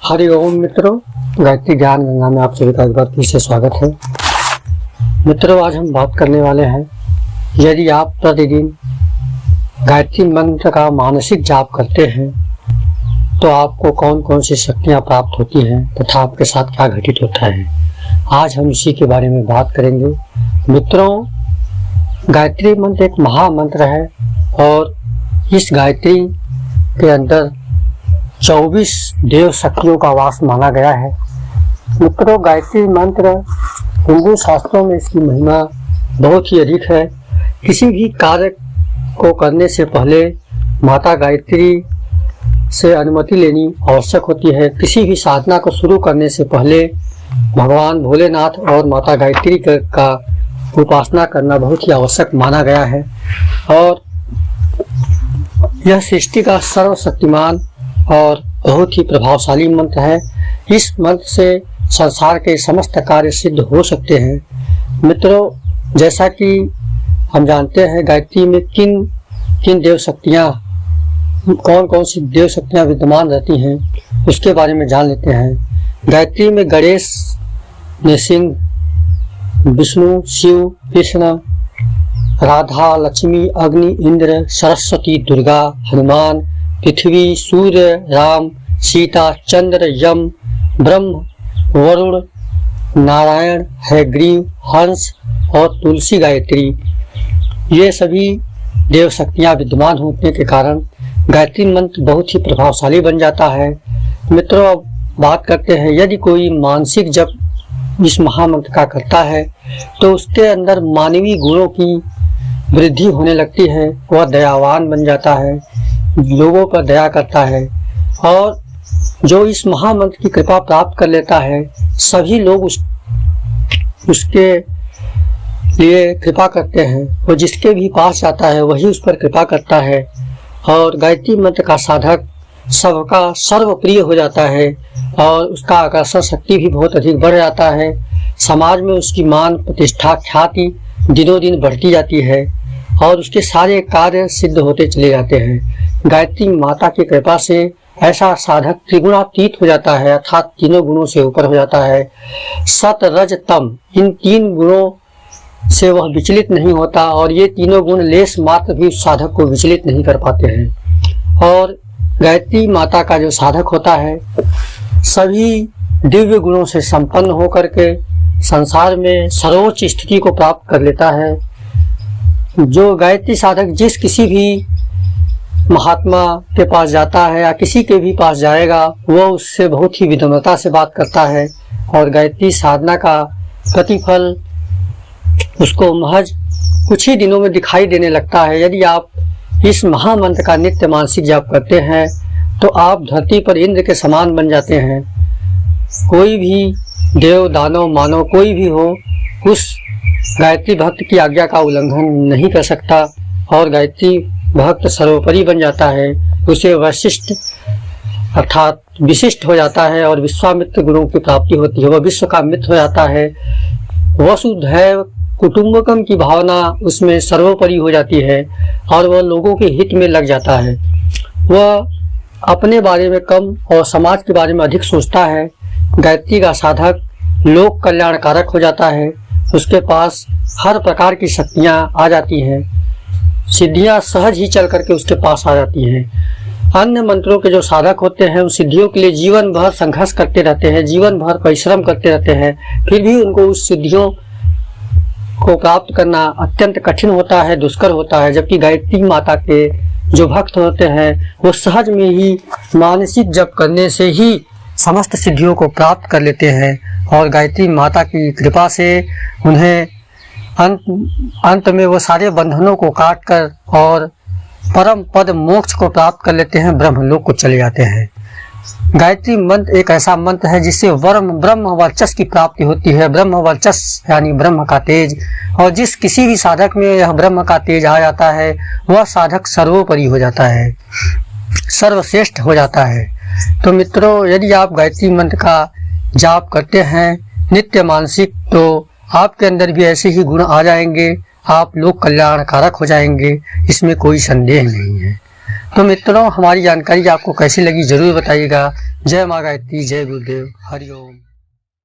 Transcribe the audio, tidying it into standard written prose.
हरि ओम मित्रों, गायत्री ज्ञान गंगा में आप सभी का एक बार फिर से स्वागत है। मित्रों, आज हम बात करने वाले हैं, यदि आप प्रतिदिन गायत्री मंत्र का मानसिक जाप करते हैं तो आपको कौन कौन सी शक्तियां प्राप्त होती हैं तथा आपके साथ क्या घटित होता है। आज हम इसी के बारे में बात करेंगे। मित्रों, गायत्री मंत्र एक महामंत्र है और इस गायत्री के अंदर 24 देव शक्तियों का वास माना गया है। मित्रों, गायत्री मंत्र हिंदू शास्त्रों में इसकी महिमा बहुत ही अधिक है। किसी भी कार्य को करने से पहले माता गायत्री से अनुमति लेनी आवश्यक होती है। किसी भी साधना को शुरू करने से पहले भगवान भोलेनाथ और माता गायत्री का उपासना करना बहुत ही आवश्यक माना गया है। और यह सृष्टि का सर्वशक्तिमान और बहुत ही प्रभावशाली मंत्र है। इस मंत्र से संसार के समस्त कार्य सिद्ध हो सकते हैं। मित्रों, जैसा कि हम जानते हैं गायत्री में किन किन देव शक्तियाँ, कौन कौन सी देव शक्तियाँ विद्यमान रहती हैं, उसके बारे में जान लेते हैं। गायत्री में गणेश, नृसिंह, विष्णु, शिव, कृष्ण, राधा, लक्ष्मी, अग्नि, इंद्र, सरस्वती, दुर्गा, हनुमान, पृथ्वी, सूर्य, राम, सीता, चंद्र, यम, ब्रह्म, वरुण, नारायण, हयग्रीव, हंस और तुलसी गायत्री, ये सभी देव शक्तियाँ विद्यमान होने के कारण गायत्री मंत्र बहुत ही प्रभावशाली बन जाता है। मित्रों, अब बात करते हैं, यदि कोई मानसिक जप इस महामंत्र का करता है तो उसके अंदर मानवीय गुणों की वृद्धि होने लगती है। वह दयावान बन जाता है, लोगों पर दया करता है और जो इस महामंत्र की कृपा प्राप्त कर लेता है, सभी लोग उसके लिए कृपा करते हैं। वो जिसके भी पास जाता है वही उस पर कृपा करता है और गायत्री मंत्र का साधक सबका सर्वप्रिय हो जाता है और उसका आकर्षण शक्ति भी बहुत अधिक बढ़ जाता है। समाज में उसकी मान, प्रतिष्ठा, ख्याति दिनों दिन बढ़ती जाती है और उसके सारे कार्य सिद्ध होते चले जाते हैं। गायत्री माता की कृपा से ऐसा साधक त्रिगुणातीत हो जाता है, अर्थात तीनों गुणों से ऊपर हो जाता है। सत, रज, तम, इन तीन गुणों से वह विचलित नहीं होता और ये तीनों गुण लेस मात्र भी उस साधक को विचलित नहीं कर पाते हैं। और गायत्री माता का जो साधक होता है सभी दिव्य गुणों से संपन्न होकर के संसार में सर्वोच्च स्थिति को प्राप्त कर लेता है। जो गायत्री साधक जिस किसी भी महात्मा के पास जाता है या किसी के भी पास जाएगा, वह उससे बहुत ही विनम्रता से बात करता है और गायत्री साधना का प्रतिफल उसको महज कुछ ही दिनों में दिखाई देने लगता है। यदि आप इस महामंत्र का नित्य मानसिक जाप करते हैं तो आप धरती पर इंद्र के समान बन जाते हैं। कोई भी देव, दानव, मानव कोई भी हो, उस गायत्री भक्त की आज्ञा का उल्लंघन नहीं कर सकता और गायत्री भक्त सर्वोपरि बन जाता है। उसे वशिष्ठ अर्थात विशिष्ट हो जाता है और विश्वामित्र गुणों की प्राप्ति होती है। वह विश्व का मित्र हो जाता है। वसुधैव कुटुंबकम की भावना उसमें सर्वोपरि हो जाती है और वह लोगों के हित में लग जाता है। वह अपने बारे में कम और समाज के बारे में अधिक सोचता है। गायत्री का साधक लोक कल्याणकारक हो जाता है। उसके पास हर प्रकार की शक्तियाँ आ जाती हैं, सिद्धियाँ सहज ही चल करके उसके पास आ जाती हैं। अन्य मंत्रों के जो साधक होते हैं उन सिद्धियों के लिए जीवन भर संघर्ष करते रहते हैं, जीवन भर परिश्रम करते रहते हैं, फिर भी उनको उस सिद्धियों को प्राप्त करना अत्यंत कठिन होता है, दुष्कर होता है। जबकि गायत्री माता के जो भक्त होते हैं वो सहज में ही मानसिक जप करने से ही समस्त सिद्धियों को प्राप्त कर लेते हैं और गायत्री माता की कृपा से उन्हें अंत में वो सारे बंधनों को काट कर और परम पद मोक्ष को प्राप्त कर लेते हैं, ब्रह्मलोक को चले जाते हैं। गायत्री मंत्र एक ऐसा मंत्र है जिससे ब्रह्म वर्चस्व की प्राप्ति होती है। ब्रह्म वर्चस्व यानी ब्रह्म का तेज, और जिस किसी भी साधक में यह ब्रह्म का तेज आ जाता है वह साधक सर्वोपरि हो जाता है, सर्वश्रेष्ठ हो जाता है। तो मित्रों, यदि आप गायत्री मंत्र का जाप करते हैं नित्य मानसिक, तो आपके अंदर भी ऐसे ही गुण आ जाएंगे, आप लोक कल्याणकारक हो जाएंगे, इसमें कोई संदेह नहीं है। तो मित्रों, हमारी जानकारी आपको कैसी लगी जरूर बताइएगा। जय माँ गायत्री, जय गुरुदेव, हरि ओम।